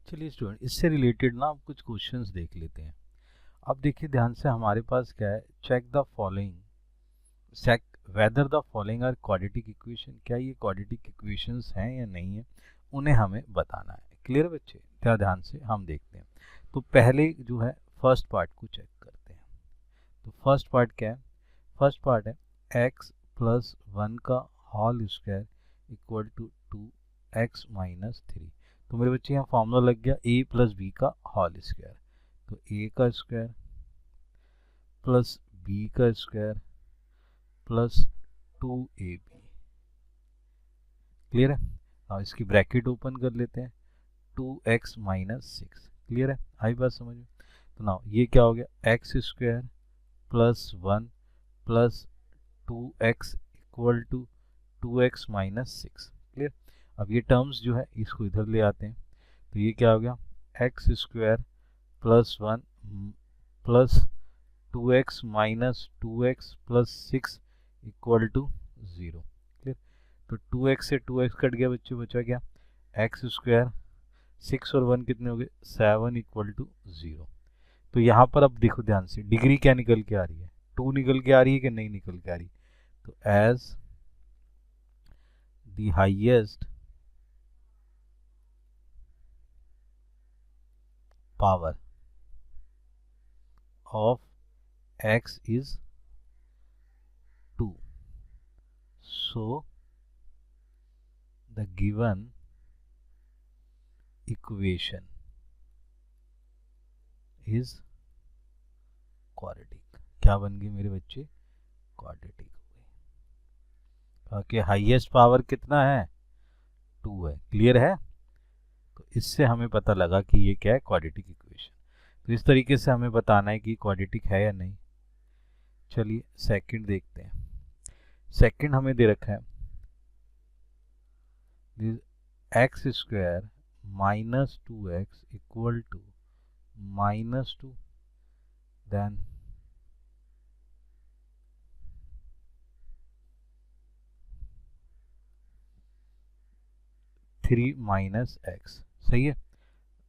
चलिए स्टूडेंट, इससे रिलेटेड ना आप कुछ क्वेश्चंस देख लेते हैं। अब देखिए ध्यान से, हमारे पास क्या है, check the following, check whether the following are quadratic equation. क्या ये क्वाड्रेटिक इक्वेशंस हैं या नहीं है, उन्हें हमें बताना है। क्लियर बच्चे? क्या ध्यान से हम देखते हैं। तो पहले जो है फर्स्ट पार्ट को चेक करते हैं। तो फर्स्ट पार्ट क्या है? फर्स्ट पार्ट है x प्लस 1 का whole square equal to 2x minus 3। तो मेरे बच्चे यहाँ फॉर्मूला लग गया a प्लस बी का होल स्क्वायर। तो a का स्क्वायर प्लस b का स्क्वायर प्लस 2ab। क्लियर है? अब इसकी ब्रैकेट ओपन कर लेते हैं, 2x माइनस 6। क्लियर है? आई बात समझ में? तो ना ये क्या हो गया, x square plus 1 plus 2x equal to 2x minus 6। Clear? अब ये टर्म्स जो है इसको इधर ले आते हैं। तो ये क्या हो गया, x square plus 1 plus 2x minus 2x plus 6 equal to 0। Clear? तो 2x से 2x कट गया बच्चों, बचा क्या, एक्स स्क्वायर, 6 और 1 कितने हो गए, 7 इक्वल टू 0। तो यहाँ पर अब देखो ध्यान से, डिग्री क्या निकल के आ रही है, 2 निकल के आ रही है कि नहीं निकल के आ रही। तो as the highest power of x is 2, so the given equation is quadratic। क्या बन गई मेरे बच्चे, क्वाड्रेटिक हो गई। ओके, हाईएस्ट पावर कितना है, 2 है। क्लियर है? तो इससे हमें पता लगा कि ये क्या है, क्वाड्रेटिक इक्वेशन। तो इस तरीके से हमें बताना है कि क्वाड्रेटिक है या नहीं। चलिए सेकंड देखते हैं। सेकंड हमें दे रखा है x square minus 2x equal to minus 2, then three minus x. सही है?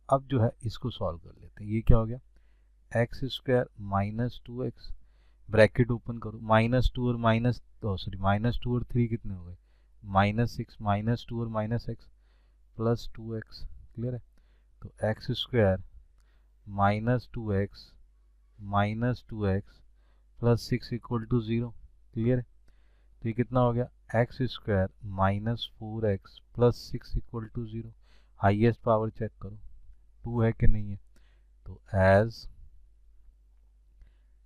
अब जो है इसको सॉल्व कर लेते हैं। ये क्या हो गया, x square minus 2x, bracket open करो, माइनस 2 और माइनस माइनस 2 और 3 कितने हो गए, माइनस 6, माइनस 2 और minus x plus 2x। Clear है? तो x square minus 2x minus 2x plus 6 equal to 0। Clear है? तो ये कितना हो गया, x square minus 4x plus 6 equal to 0। Highest power check करो, 2 है कि नहीं है। तो as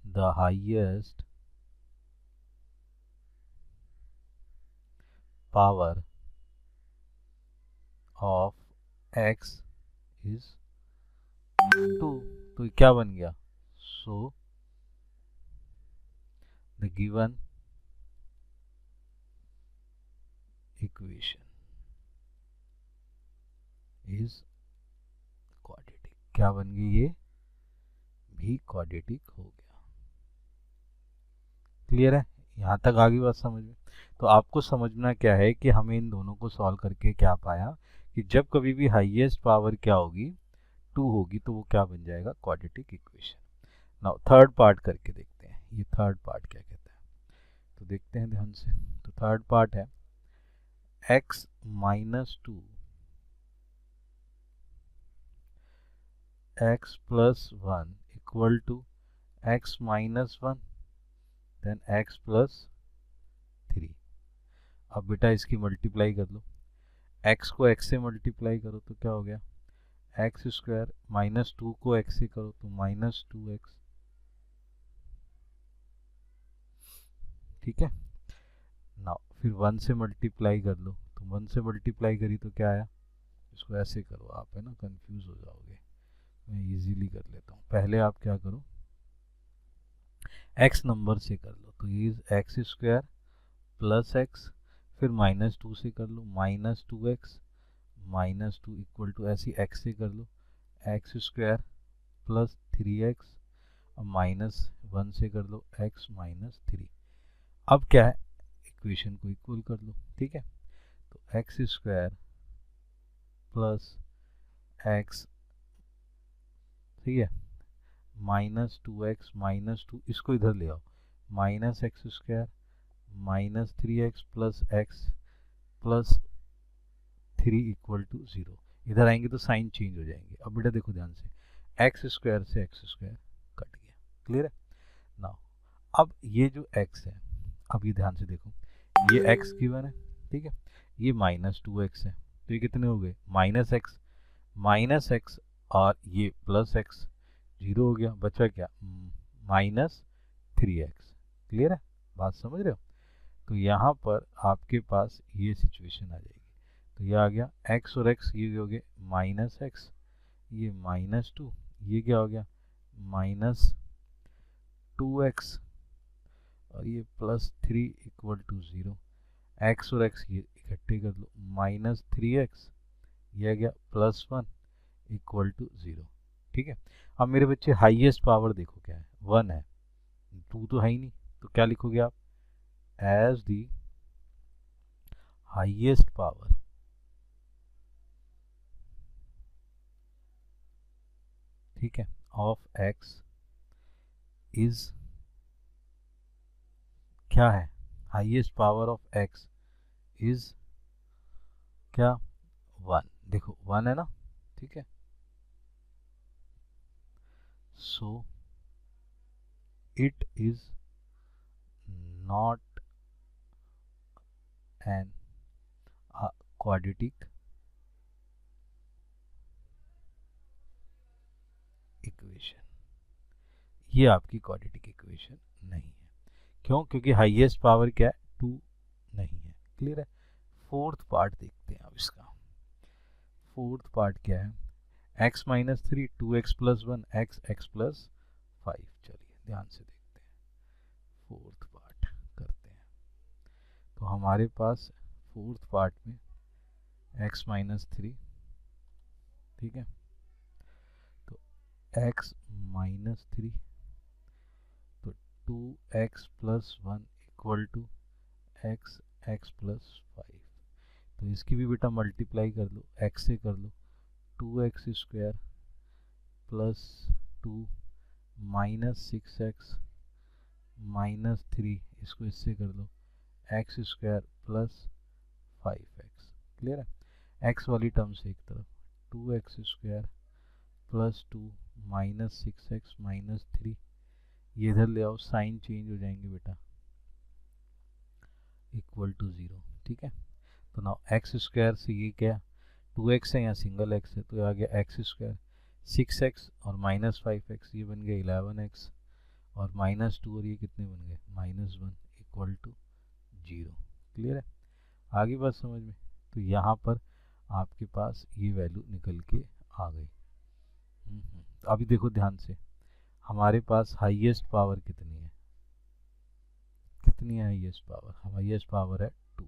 the highest power of x is 2, तो क्या बन गया, so the given equation is quadratic. क्या बन गई, ये भी क्वाड्रेटिक हो गया। क्लियर है? यहाँ तक आगे बात समझ में? तो आपको समझना क्या है कि हमें इन दोनों को सॉल्व करके क्या पाया कि जब कभी भी हाईएस्ट पावर क्या होगी, 2 होगी, तो वो क्या बन जाएगा, quadratic equation. Now third part करके देखते हैं, ये थर्ड पार्ट क्या कहता है। तो देखते हैं ध्यान से। तो थर्ड पार्ट है x minus 2 x plus 1 equal to x minus 1 then x plus 3। अब बेटा इसकी मल्टीप्लाई कर लो, x को x से मल्टीप्लाई करो तो क्या हो गया, एक्स स्क्वायर, माइनस 2 को x से करो तो माइनस 2x। ठीक है? नाउ फिर 1 से मल्टीप्लाई कर लो, तो 1 से मल्टीप्लाई करी तो क्या आया, इसको ऐसे करो आप, है ना, कंफ्यूज हो जाओगे। मैं इजीली कर लेता हूँ। पहले आप क्या करो, x नंबर से कर लो, तो ये एक्स स्क्वायर प्लस एक्स, फिर माइनस 2 से कर लो, minus 2x minus 2 equal to, ऐसे x से कर लो, एक्स स्क्वायर प्लस 3x, अब माइनस 1 से कर लो, x माइनस 3। अब क्या है, इक्वेशन को इक्वल कर लो। ठीक है? तो एक्स स्क्वायर प्लस एक्स सही है। माइनस 2x माइनस 2, इसको इधर ले आओ, minus x square minus 3x plus x plus 3 equal to 0। इधर आएंगे तो साइन चेंज हो जाएंगे। अब बेटा देखो ध्यान से, एक्स स्क्वायर से एक्स स्क्वायर कट गया। क्लियर है ना। अब ये जो x है, अब ये ध्यान से देखो, ये x गिवन है, ठीक है, ये माइनस 2x है, तो ये कितने हो गए, माइनस एक्स और ये प्लस एक्स, 0 हो गया, बचा क्या, माइनस 3x। क्लियर है, बात समझ रहे हो। तो यहाँ पर आपके पास ये सिचुएशन आ जाएगी। तो ये आ गया x और x, ये हो गए माइनस एक्स, ये माइनस 2, ये क्या हो गया माइनस 2x और ये प्लस 3 इक्वल टू 0। x और x ये इकट्ठे कर लो, माइनस 3x, ये आ गया प्लस 1 इक्वल टू 0। ठीक है। अब मेरे बच्चे हाईएस्ट पावर देखो क्या है, 1 है, 2 तो है ही नहीं, तो क्या लिखोगे आप, एज दी हाईएस्ट पावर ठीक है ऑफ x इज, क्या है, highest power of x is क्या, 1। देखो 1 है ना, ठीक है। So it is not an quadratic equation. ये आपकी क्वाड्रेटिक इक्वेशन नहीं है। क्यों, क्योंकि हाईएस्ट पावर क्या है, 2 नहीं है। क्लियर है। फोर्थ पार्ट देखते हैं अब इसका। फोर्थ पार्ट क्या है, x minus 3 2x plus 1 x plus 5। चलिए ध्यान से देखते हैं, फोर्थ पार्ट करते हैं। तो हमारे पास फोर्थ पार्ट में x माइनस 3, ठीक है, तो x माइनस 3, तो 2x plus 1 equal to x plus 5। तो इसकी भी बेटा मल्टीप्लाई कर लो, x से कर लो, 2x square plus 2 minus 6x minus 3, इसको इससे कर लो, x square plus 5x। Clear है। x वाली टर्म से एक तरफ, 2x square plus 2 minus 6x minus 3, ये इधर ले आओ, साइन चेंज हो जाएंगे बेटा, इक्वल टू 0। ठीक है। तो नाउ एक्स स्क्वायर से ये क्या, 2x है, यहाँ सिंगल x है, तो ये आ गया एक्स स्क्वायर, 6x और माइनस 5x, ये बन गया 11x, और माइनस 2 और ये कितने बन गए, माइनस 1 इक्वल टू 0। क्लियर है, आगे बात समझ में। तो यहाँ पर आपके पास ये वैल्यू निकल के आ गई। तो अभी देखो ध्यान से, हमारे पास हाईएस्ट पावर कितनी है, कितनी है हाईएस्ट पावर, हाईएस्ट पावर है 2।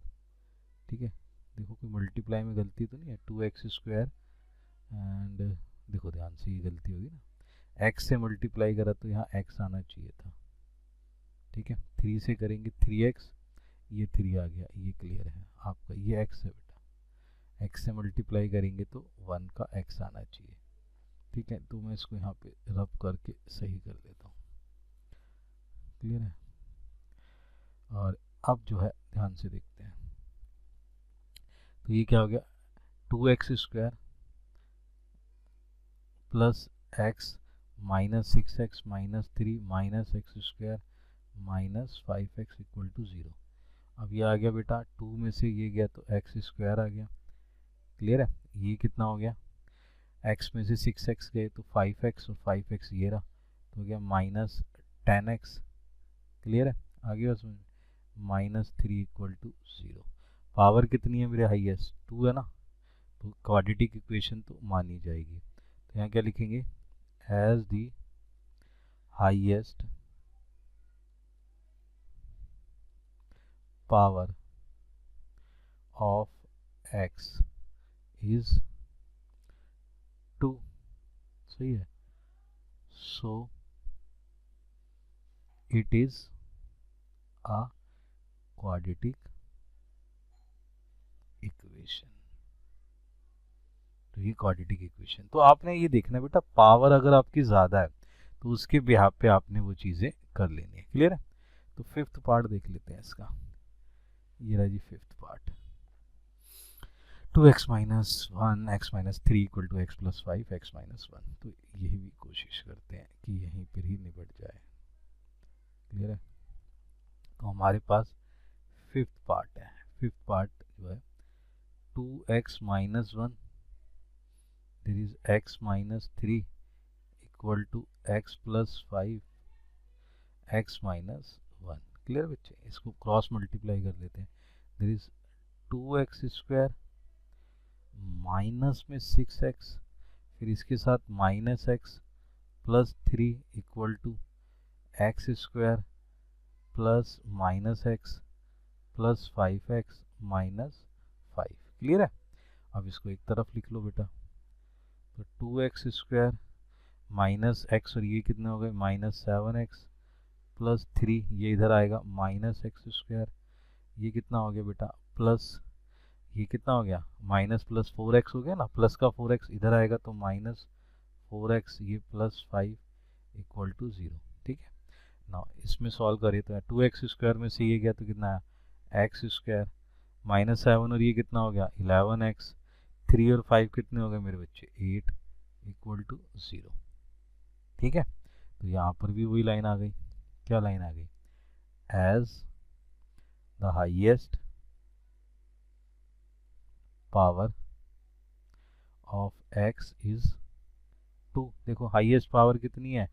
ठीक है, देखो कोई मल्टीप्लाई में गलती तो नहीं है, 2x स्क्वायर एंड, देखो ध्यान से, ये गलती होगी ना, x से मल्टीप्लाई करा तो यहाँ x आना चाहिए था। ठीक है, 3 से करेंगे 3x, ये 3 आ गया, ये क्लियर है आपका, ये x है बेटा, x से मल्टीप्लाई करेंगे तो 1 का x आना चाहिए। ठीक है, तो मैं इसको यहाँ पे रब करके सही कर देता हूँ। क्लियर है। और अब जो है ध्यान से देखते हैं, तो ये क्या हो गया, 2x square plus x minus 6x minus 3 minus x square minus 5x equal to 0। अब ये आ गया बेटा, 2 में से ये गया तो एक्स स्क्वायर आ गया। क्लियर है, ये कितना हो गया, x में से 6x गए तो 5x और 5x ये रहा, तो हो गया माइनस 10x। क्लियर है, आगे बस माइनस 3 इक्वल टू 0। पावर कितनी है मेरे, हाईएस्ट 2 है ना, तो क्वाड्रेटिक इक्वेशन तो मानी जाएगी। तो यहाँ क्या लिखेंगे, as the highest power of x is 2। सही है। So it is a quadratic equation. तो ये क्वाड्रेटिक इक्वेशन। तो आपने ये देखना बेटा, पावर अगर आपकी ज़्यादा है तो उसके बिहाफ पे आपने वो चीज़ें कर लेनी है। क्लियर है? तो फिफ्थ पार्ट देख लेते हैं इसका। ये रहा जी fifth part. 2x minus 1 x minus 3 equal to x plus 5 x minus 1। तो यही भी कोशिश करते हैं कि यहीं पर ही निपट जाए। क्लियर है? तो हमारे पास फिफ्थ पार्ट है। फिफ्थ पार्ट जो है 2x minus 1 there is x minus 3 equal to x plus 5 x minus 1। Clear बच्चे? इसको क्रॉस मल्टीप्लाई कर लेते हैं। There is 2x square minus में 6x, फिर इसके साथ minus x plus 3 equal to x square plus minus x plus 5x minus 5। Clear है? अब इसको एक तरफ लिख लो बेटा। तो 2x स्क्वायर माइनस एक्स, और ये कितने हो गए माइनस 7x प्लस 3, ये इधर आएगा माइनस एक्स स्क्वायर, ये कितना हो गया बेटा प्लस, ये कितना हो गया माइनस प्लस 4x हो गया ना, प्लस का 4x इधर आएगा तो माइनस 4x, ये प्लस 5 इक्वल टू 0। ठीक है ना? इसमें सॉल्व करिए तो 2x स्क्वायर में से ये गया तो कितना है एक्स स्क्वायर माइनस 7, और ये कितना हो गया 11x, 3 और 5 कितने हो गए मेरे बच्चे 8 इक्वल टू 0। ठीक है? तो यहाँ पर भी वही लाइन आ गई। क्या लाइन आ गई? As the highest power of x is 2। देखो हाईएस्ट पावर कितनी है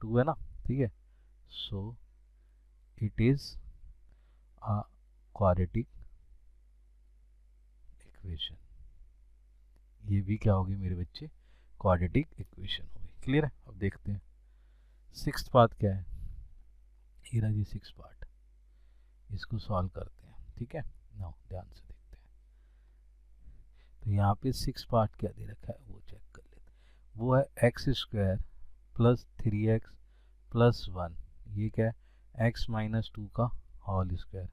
2 है ना। ठीक है? So it is a quadratic equation. ये भी क्या होगी मेरे बच्चे क्वाड्रेटिक इक्वेशन होगी। क्लियर है? अब देखते हैं सिक्स्थ पार्ट क्या है। ये रहा जी सिक्स्थ पार्ट, इसको सॉल्व करते हैं। ठीक है? नाउ ध्यान से देखते हैं। तो यहाँ पे सिक्स पार्ट क्या दे रखा है वो चेक कर लेते हैं। वो है x square plus 3x plus 1, ये क्या है x माइनस 2 का होल स्क्वायर।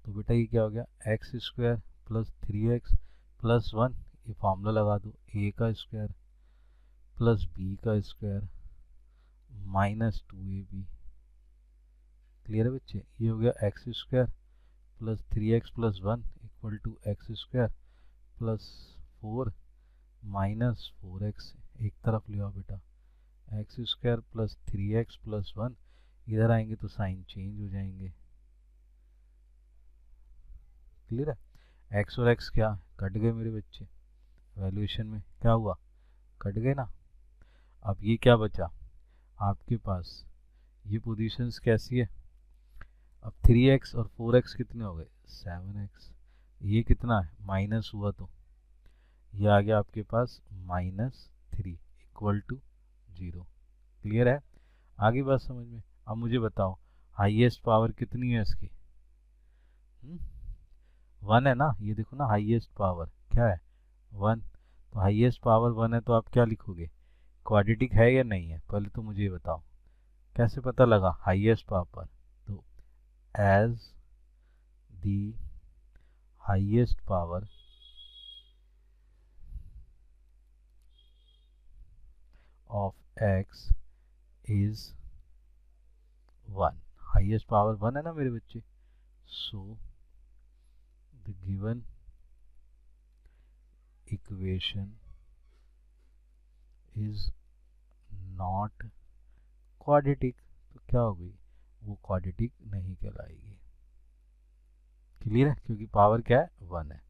तो बेटा ये क्या हो गया x square plus 3x plus 1, ये फार्मूला लगा दो a का स्क्वायर प्लस b का स्क्वायर माइनस 2ab। क्लियर है बच्चे? ये हो गया x square plus 3x plus 1 equal to x square plus 4 minus 4x। एक तरफ ले आओ बेटा, x square plus 3x plus 1, इधर आएंगे तो साइन चेंज हो जाएंगे। क्लियर है? x और x क्या कट गए मेरे बच्चे, वैल्यूएशन में क्या हुआ कट गए ना। अब ये क्या बचा आपके पास, ये पोजीशंस कैसी है। अब 3x और 4x कितने हो गए 7x, ये कितना है माइनस हुआ तो ये आ गया आपके पास -3 इक्वल टू 0। क्लियर है? आगे बात समझ में। अब मुझे बताओ हाईएस्ट पावर कितनी है इसकी, 1 है ना। ये देखो ना हाईएस्ट पावर क्या है 1। तो हाईएस्ट पावर 1 है तो आप क्या लिखोगे क्वाड्रेटिक है या नहीं है, पहले तो मुझे ये बताओ कैसे पता लगा हाईएस्ट पावर। तो as the highest power of x is 1, highest power 1 है ना मेरे बच्चे। So the given equation is not quadratic. तो क्या हो गई वो क्वाड्रेटिक नहीं कहलाएगी। क्लियर है? क्योंकि पावर क्या है 1 है।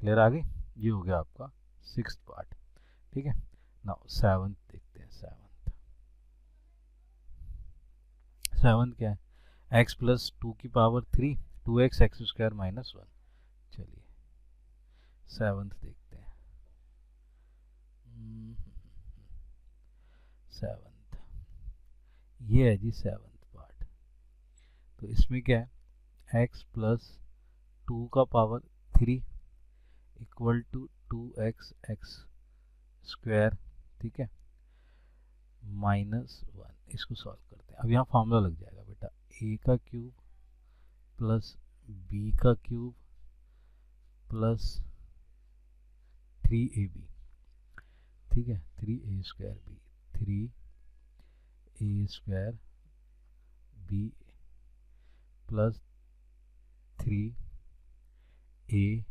क्लियर? आ गई? ये हो गया आपका सिक्स्थ पार्ट। ठीक है? नाउ सेवंथ देखते हैं। सेवंथ क्या है x प्लस 2 की power 3 2x x square minus 1। चलिए सेवंथ देखते हैं। सेवंथ ये है जी सेवंथ पार्ट। तो इसमें क्या है x प्लस 2 का power 3 equal to 2x x square, ठीक है, -1। इसको सॉल्व करते हैं। अब यहाँ फॉर्मूला लग जाएगा बेटा a का क्यूब प्लस b का क्यूब प्लस 3ab। ठीक है, 3a² B, 3a² B plus 3ab²।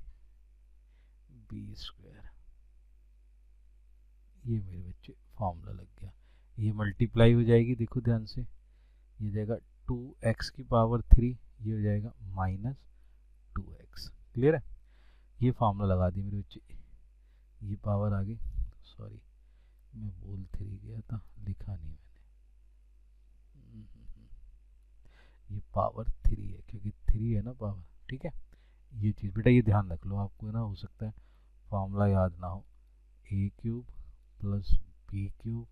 ये मेरे बच्चे फॉर्मूला लग गया। ये मल्टीप्लाई हो जाएगी, देखो ध्यान से, ये जाएगा 2x⁻3, ये हो जाएगा -2x। क्लियर है? ये फार्मूला लगा दी मेरे बच्चे, ये पावर आ गई। सॉरी, मैं बोल 3 गया था, लिखा नहीं मैंने। ये पावर 3 है क्योंकि 3 है ना पावर। ठीक है, ये चीज़ बेटा ये ध्यान रख लो, आपको ना हो सकता है फार्मूला याद ना हो। a³ + b³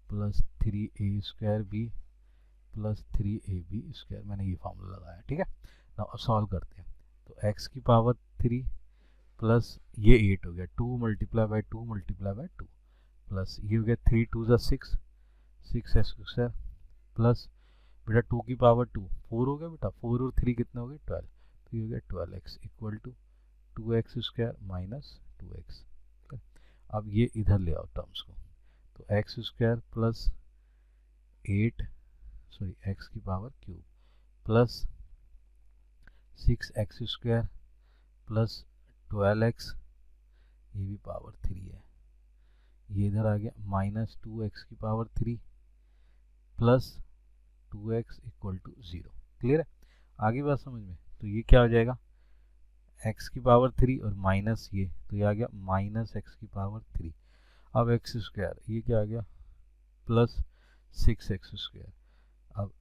+ 3a² b + 3ab², मैंने ये फार्मूला लगाया। ठीक है ना, अब सॉल्व करते हैं। तो x⁻3 प्लस ये 8 हो गया, 2 × 2 × 2 प्लस ये हो गया 3 × 2 = 6, 6x² प्लस बेटा 2 की पावर 2 4 हो गया बेटा, 4 और 3 कितने हो गए 12, तो ये हो गया 12x = 2x² - 2x। अब ये इधर ले आओ टर्म्स को, तो x² plus 8 sorry x³ plus 6x² plus 12x, ये भी पावर 3 है, ये इधर आ गया -2x³ प्लस 2x = 0। क्लियर है? आगे बात समझ में? तो ये क्या हो जाएगा, x³ और माइनस ये, तो ये आ गया -x³। अब x², ये क्या आ गया प्लस 6x², अब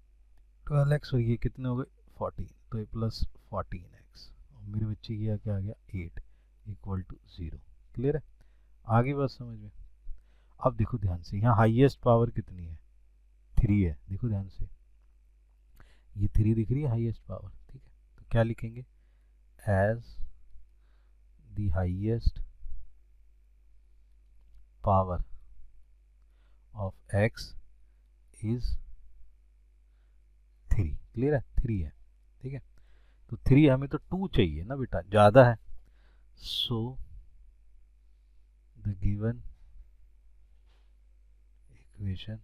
12x और ये कितने हो गए 14, तो ये प्लस 14x, और मेरे बच्चे ये क्या आ गया 8 = 0। क्लियर है? आगे बात समझ में? अब देखो ध्यान से, यहाँ हाईएस्ट पावर कितनी है 3 है, देखो ध्यान से, ये 3 दिख रही है हाईएस्ट पावर। ठीक है, तो क्या लिखेंगे, as the highest power of x is 3। Clear है? 3 है। ठीक है, तो 3, हमें तो 2 चाहिए ना बेटा, ज़्यादा है। सो the given equation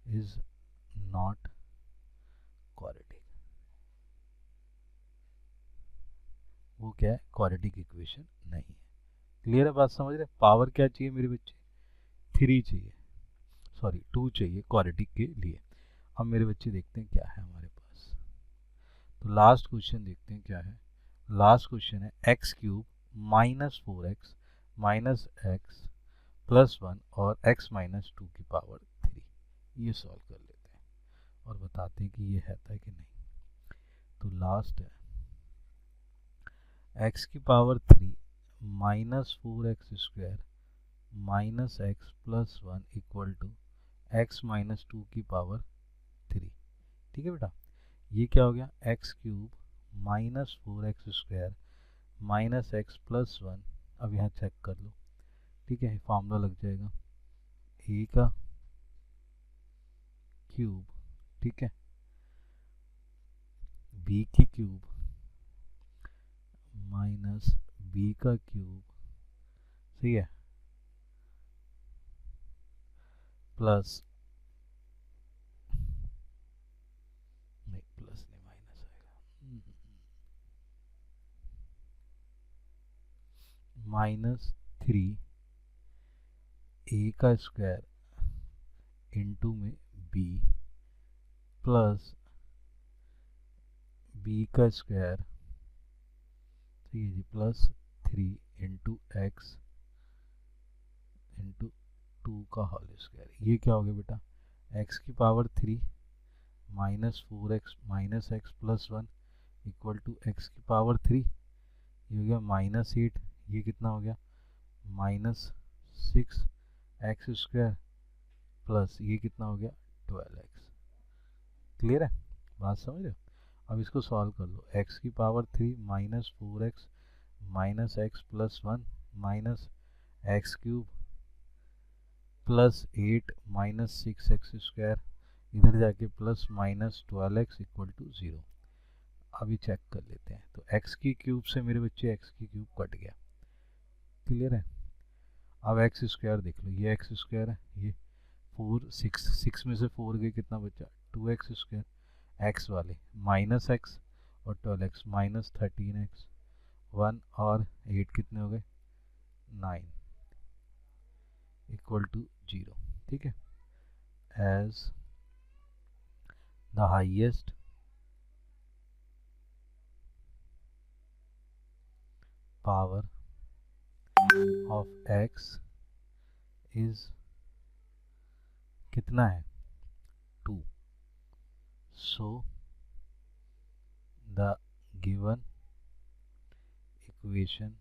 is not quadratic. वो क्या है, क्वाड्रेटिक इक्वेशन नहीं है। क्लियर है बात, समझ रहे? पावर क्या चाहिए मेरे बच्चे, 3 चाहिए, सॉरी 2 चाहिए क्वाड्रेटिक के लिए। अब मेरे बच्चे देखते हैं क्या है हमारे पास, तो लास्ट क्वेश्चन देखते हैं क्या है। लास्ट क्वेश्चन है x³ - 4x - x + 1 और x - 2 की पावर 3। ये सॉल्व कर लेते हैं और बताते हैं कि ये है कि नहीं। तो लास्ट है x³ - 4x² - x + 1 = x - 2 की पावर 3। ठीक है बेटा, ये क्या हो गया, x³ - 4x² - x + 1। अब यहाँ चेक कर लो, ठीक है, फार्मूला लग जाएगा a का क्यूब, ठीक है, b की क्यूब माइनस b का क्यूब, सही है, प्लस नहीं, प्लस नहीं माइनस आएगा, -3 a का स्क्वायर इंटू में b प्लस b का स्क्वायर, ठीक है जी, प्लस 3 इंटू एक्स इंटू 2 का होल स्क्वायर। ये क्या हो गया बेटा, x³ 3 -4x - x + 1 = x³ 3, ये हो गया -8, ये कितना हो गया -6x² प्लस ये कितना हो गया 12x। क्लियर है? बात समझ रहे हो? अब इसको सॉल्व कर लो, x³ 3 -4x - x + 1 -x³ plus 8 -6x², इधर जाके प्लस -12x = 0। अभी चेक कर लेते हैं, तो x³ से मेरे बच्चे x³ कट गया। क्लियर है? अब एक्स स्क्वायर देख लो, ये एक्स स्क्वायर है, ये 4 6 में से 4 गए, कितना बचा 2x स्क्वायर, एक्स वाले माइनस एक्स और 12x माइनस 13x, 1 और 8 कितने हो गए 9 इक्वल टू 0। ठीक है, as the highest power of x is कितना है 2, so the given equation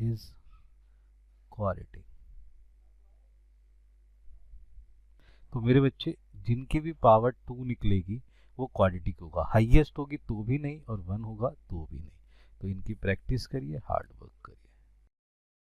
is quadratic. तो मेरे बच्चे जिनकी भी पावर 2 निकलेगी वो क्वाड्रेटिक होगा, हाईएस्ट होगी तो भी नहीं और 1 होगा तो भी नहीं। तो इनकी प्रैक्टिस करिए, हार्ड वर्क करिए।